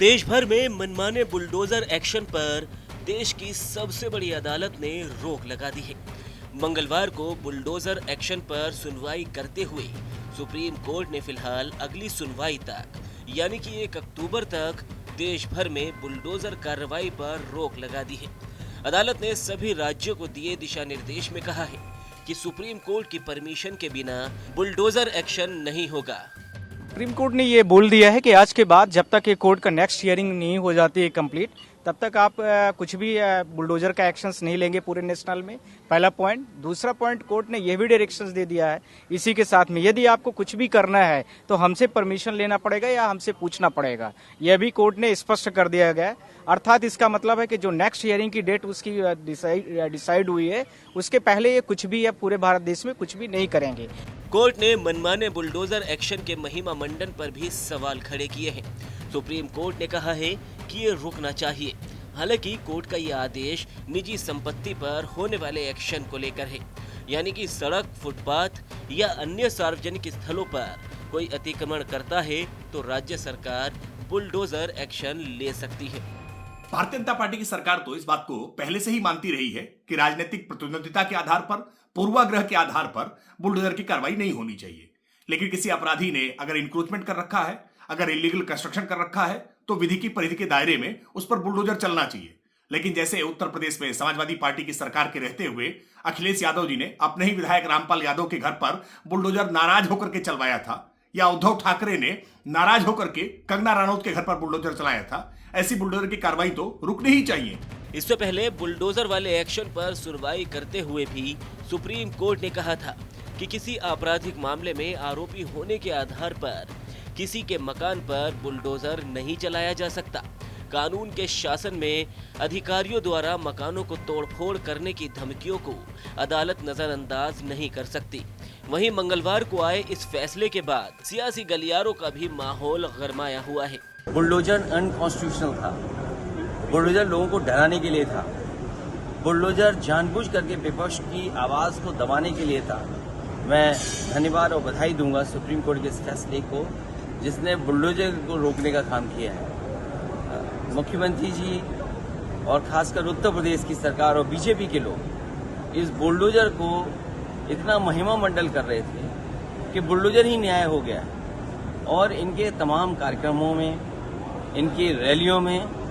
देश भर में मनमाने बुलडोजर एक्शन पर देश की सबसे बड़ी अदालत ने रोक लगा दी है। मंगलवार को बुलडोजर एक्शन पर सुनवाई करते हुए सुप्रीम कोर्ट ने फिलहाल अगली सुनवाई तक यानी कि 1 अक्टूबर तक देश भर में बुलडोजर कार्रवाई पर रोक लगा दी है। अदालत ने सभी राज्यों को दिए दिशा निर्देश में कहा है कि सुप्रीम कोर्ट की परमिशन के बिना बुलडोजर एक्शन नहीं होगा। सुप्रीम कोर्ट ने ये बोल दिया है कि आज के बाद जब तक ये कोर्ट का नेक्स्ट हियरिंग नहीं हो जाती है कंप्लीट, तब तक आप कुछ भी बुलडोजर का एक्शंस नहीं लेंगे पूरे नेशनल में। पहला पॉइंट। दूसरा पॉइंट, कोर्ट ने यह भी डायरेक्शंस दे दिया है इसी के साथ में, यदि आपको कुछ भी करना है तो हमसे परमिशन लेना पड़ेगा या हमसे पूछना पड़ेगा। यह भी कोर्ट ने स्पष्ट कर दिया गया है। अर्थात इसका मतलब है कि जो नेक्स्ट हियरिंग की डेट उसकी डिसाइड हुई है, उसके पहले ये कुछ भी या पूरे भारत देश में कुछ भी नहीं करेंगे। कोर्ट ने मनमाने बुलडोजर एक्शन के महिमा मंडन पर भी सवाल खड़े किए हैं। सुप्रीम कोर्ट ने कहा है कि ये रुकना चाहिए। हालांकि कोर्ट का यह आदेश निजी संपत्ति पर होने वाले एक्शन को लेकर है, यानी कि सड़क, फुटपाथ या अन्य सार्वजनिक स्थलों पर कोई अतिक्रमण करता है तो राज्य सरकार बुलडोजर एक्शन ले सकती है। भारतीय जनता पार्टी की सरकार तो इस बात को पहले से ही मानती रही है कि राजनीतिक प्रतिद्वंदिता के आधार पर, पूर्वाग्रह के आधार पर बुलडोजर की कार्रवाई नहीं होनी चाहिए। लेकिन किसी अपराधी ने अगर इंक्रोचमेंट कर रखा है, अगर इलीगल कंस्ट्रक्शन कर रखा है, तो विधि की परिधि के दायरे में उस पर बुलडोजर चलना चाहिए। लेकिन जैसे उत्तर प्रदेश में समाजवादी पार्टी की सरकार के रहते हुए अखिलेश यादव जी ने अपने ही विधायक रामपाल यादव के घर पर बुलडोजर नाराज होकर के चलवाया था, या उद्धव ठाकरे ने नाराज होकर के कंगना रनौत के घर पर बुलडोजर चलाया था, ऐसी बुलडोजर की कार्रवाई तो रुकनी ही चाहिए। इससे पहले बुलडोजर वाले एक्शन पर सुनवाई करते हुए भी सुप्रीम कोर्ट ने कहा था कि किसी आपराधिक मामले में आरोपी होने के आधार पर किसी के मकान पर बुलडोजर नहीं चलाया जा सकता। कानून के शासन में अधिकारियों द्वारा मकानों को तोड़फोड़ करने की धमकियों को अदालत नजरअंदाज नहीं कर सकती। वहीं मंगलवार को आए इस फैसले के बाद सियासी गलियारों का भी माहौल गरमाया हुआ है। बुलडोजर अनकॉन्स्टिट्यूशनल था। बुलडोजर लोगों को डराने के लिए था। बुलडोजर जानबूझ करके विपक्ष की आवाज को दबाने के लिए था। मैं धन्यवाद और बधाई दूंगा सुप्रीम कोर्ट के इस फैसले को, जिसने बुलडोजर को रोकने का काम किया है। मुख्यमंत्री जी और खासकर उत्तर प्रदेश की सरकार और बीजेपी के लोग इस बुलडोजर को इतना महिमा मंडल कर रहे थे कि बुलडोजर ही न्याय हो गया। और इनके तमाम कार्यक्रमों में, इनकी रैलियों में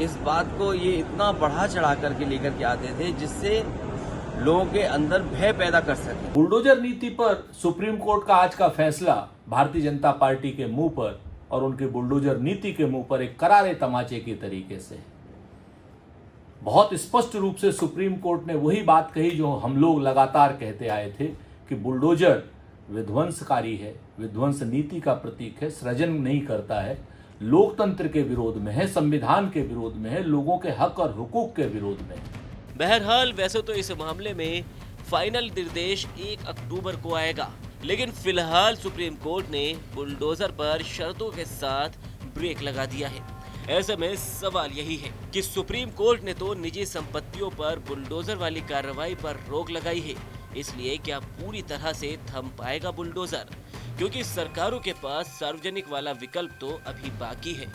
इस बात को ये इतना बढ़ा चढ़ा करके लेकर के आते थे जिससे लोगों के अंदर भय पैदा कर सके। बुलडोजर नीति पर सुप्रीम कोर्ट का आज का फैसला भारतीय जनता पार्टी के मुंह पर और उनके बुलडोजर नीति के मुंह पर एक करारे तमाचे के तरीके से बहुत स्पष्ट रूप से सुप्रीम कोर्ट ने वही बात कही जो हम लोग लगातार कहते आए थे कि बुलडोजर विध्वंसकारी है, विध्वंस नीति का प्रतीक है, सृजन नहीं करता है, लोकतंत्र के विरोध में है, संविधान के विरोध में है, लोगों के हक और हुकूक के विरोध में है। बहरहाल वैसे तो इस मामले में फाइनल निर्देश 1 अक्टूबर को आएगा, लेकिन फिलहाल सुप्रीम कोर्ट ने बुलडोजर पर शर्तों के साथ ब्रेक लगा दिया है। ऐसे में सवाल यही है कि सुप्रीम कोर्ट ने तो निजी संपत्तियों पर बुलडोजर वाली कार्रवाई पर रोक लगाई है, इसलिए क्या पूरी तरह से थम पाएगा बुलडोजर? क्योंकि सरकारों के पास सार्वजनिक वाला विकल्प तो अभी बाकी है।